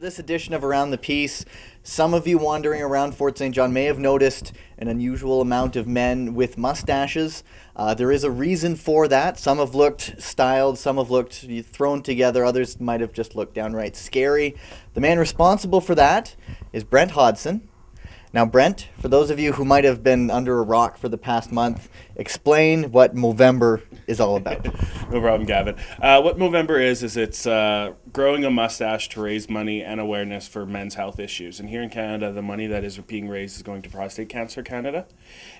This edition of Around the Piece, some of you wandering around Fort St. John may have noticed an unusual amount of men with mustaches. There is a reason for that. Some have looked styled, some have looked thrown together, others might have just looked downright scary. The man responsible for that is Brent Hodson. Now, Brent, for those of you who might have been under a rock for the past month, explain what Movember is all about. No problem, Gavin. What Movember is it's growing a mustache to raise money and awareness for men's health issues. And here in Canada, the money that is being raised is going to Prostate Cancer Canada.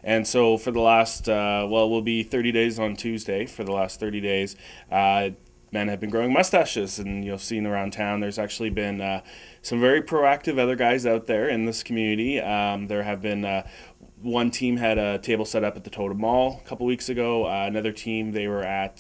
And so for the last, we'll be 30 days on Tuesday. For the last 30 days, men have been growing mustaches, and you'll see around town there's actually been some very proactive other guys out there in this community. There have been one team had a table set up at the Totem Mall a couple weeks ago. Another team, they were at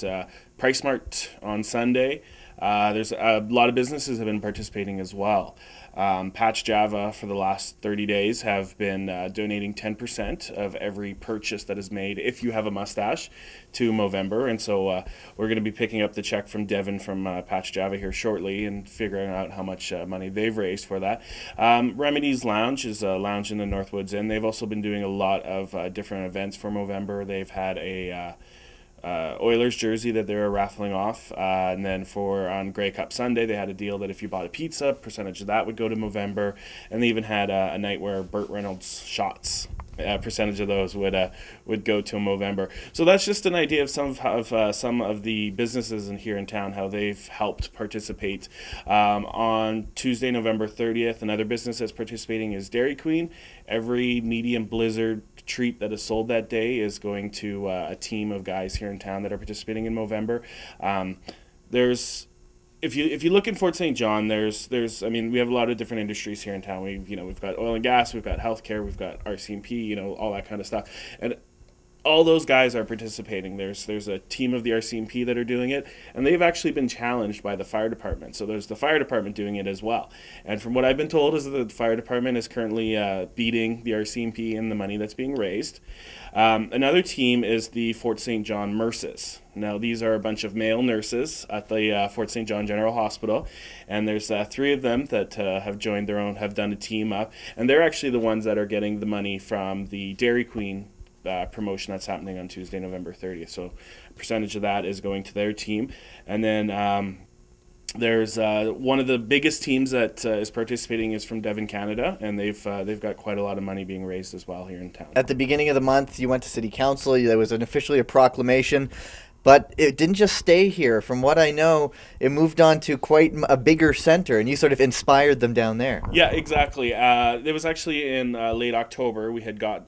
PriceSmart on Sunday. There's a lot of businesses have been participating as well. Patch Java for the last 30 days have been donating 10% of every purchase that is made if you have a mustache to Movember. And so we're going to be picking up the check from Devin from Patch Java here shortly and figuring out how much money they've raised for that. Remedies Lounge is a lounge in the Northwoods Inn. They've also been doing a lot of different events for Movember. They've had a Oilers jersey that they were raffling off, and then on Grey Cup Sunday they had a deal that if you bought a pizza, percentage of that would go to Movember, and they even had a night where Burt Reynolds shots, percentage of those would go to Movember. So that's just an idea of some of the businesses here in town, how they've helped participate. On Tuesday, November 30th, another business that's participating is Dairy Queen. Every medium blizzard treat that is sold that day is going to a team of guys here in town that are participating in Movember. If you look in Fort St. John, we have a lot of different industries here in town. We've got oil and gas, we've got healthcare, we've got RCMP, all that kind of stuff, and all those guys are participating. There's a team of the RCMP that are doing it, and they've actually been challenged by the fire department. So there's the fire department doing it as well. And from what I've been told is that the fire department is currently beating the RCMP in the money that's being raised. Another team is the Fort St. John Nurses. Now, these are a bunch of male nurses at the Fort St. John General Hospital, and there's 3 of them that have joined have done a team up, and they're actually the ones that are getting the money from the Dairy Queen promotion that's happening on Tuesday, November 30th. So a percentage of that is going to their team. And then there's one of the biggest teams that is participating is from Devon, Canada, and they've got quite a lot of money being raised as well here in town. At the beginning of the month, you went to City Council. There was officially a proclamation, but it didn't just stay here. From what I know, it moved on to quite a bigger center, and you sort of inspired them down there. Yeah, exactly. It was actually in late October.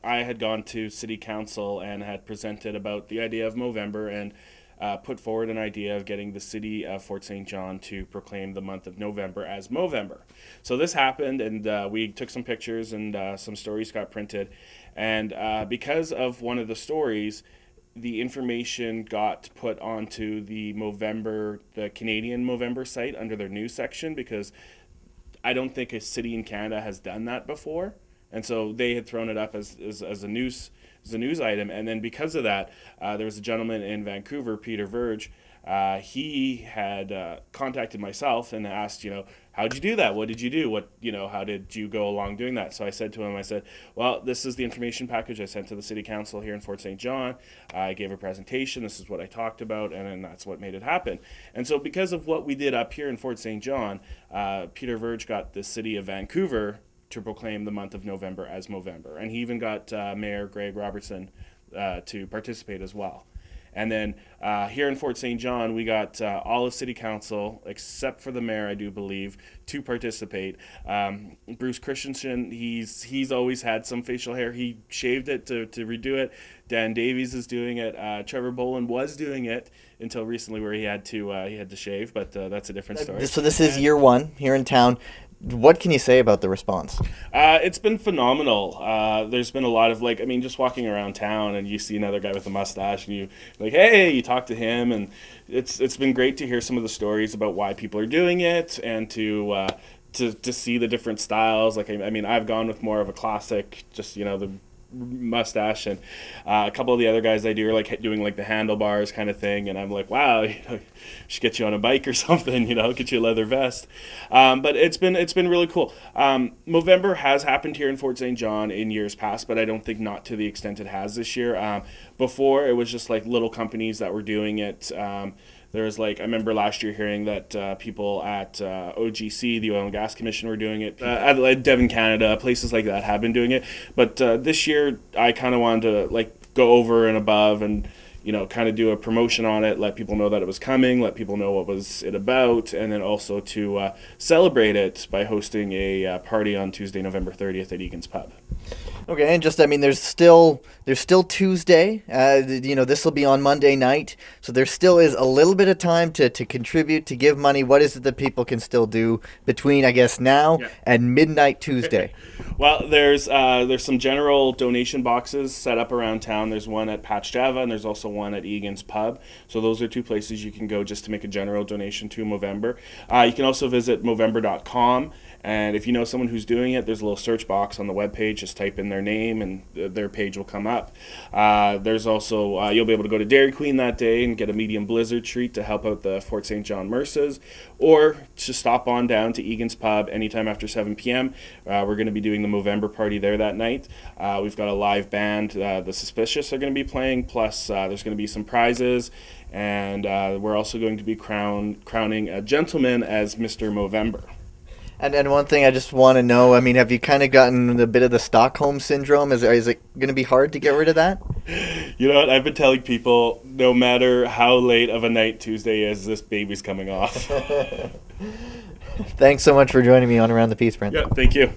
I had gone to City Council and had presented about the idea of Movember and put forward an idea of getting the city of Fort St. John to proclaim the month of November as Movember. So this happened, and we took some pictures, and some stories got printed. And because of one of the stories, the information got put onto the Canadian Movember site under their news section, because I don't think a city in Canada has done that before. And so they had thrown it up as a news item. And then because of that, there was a gentleman in Vancouver, Peter Verge. He had contacted myself and asked, how'd you do that? What did you do? How did you go along doing that? So I said to him, well, this is the information package I sent to the City Council here in Fort St. John. I gave a presentation. This is what I talked about, and then that's what made it happen. And so because of what we did up here in Fort St. John, Peter Verge got the city of Vancouver to proclaim the month of November as Movember. And he even got Mayor Greg Robertson to participate as well. And then here in Fort St. John, we got all of City Council, except for the mayor, I do believe, to participate. Bruce Christensen, he's always had some facial hair. He shaved it to redo it. Dan Davies is doing it. Trevor Boland was doing it until recently, where he had to shave, but that's a different story. So this is year one here in town. What can you say about the response? It's been phenomenal. There's been a lot of just walking around town, and you see another guy with a mustache, and you talk to him, and it's been great to hear some of the stories about why people are doing it, and to see the different styles. I've gone with more of a classic, just the mustache, and a couple of the other guys I do are like doing like the handlebars kind of thing, and I'm like, wow, should get you on a bike or something, get you a leather vest. But it's been really cool. Movember has happened here in Fort St. John in years past, but I don't think not to the extent it has this year. Before, it was just like little companies that were doing it. There was I remember last year hearing that people at OGC, the Oil and Gas Commission, were doing it. At Devon, Canada, places like that have been doing it. But this year, I kind of wanted to go over and above and kind of do a promotion on it, let people know that it was coming, let people know what was it about, and then also to celebrate it by hosting a party on Tuesday, November 30th at Egan's Pub. Okay, and there's still Tuesday. This will be on Monday night, so there still is a little bit of time to contribute, to give money. What is it that people can still do between, I guess, now and midnight Tuesday? Well, there's some general donation boxes set up around town. There's one at Patch Java, and there's also one at Egan's Pub. So those are two places you can go just to make a general donation to Movember. You can also visit Movember.com. And if you know someone who's doing it, there's a little search box on the webpage. Just type in their name and their page will come up. There's also, you'll be able to go to Dairy Queen that day and get a medium blizzard treat to help out the Fort St. John MRSAs. Or just stop on down to Egan's Pub anytime after 7 p.m. We're going to be doing the Movember party there that night. We've got a live band. The Suspicious are going to be playing, plus there's going to be some prizes. And we're also going to be crowning a gentleman as Mr. Movember. And one thing I just want to know, have you kind of gotten a bit of the Stockholm syndrome? Is it going to be hard to get rid of that? You know what? I've been telling people, no matter how late of a night Tuesday is, this baby's coming off. Thanks so much for joining me on Around the Piece, Brent. Yeah, thank you.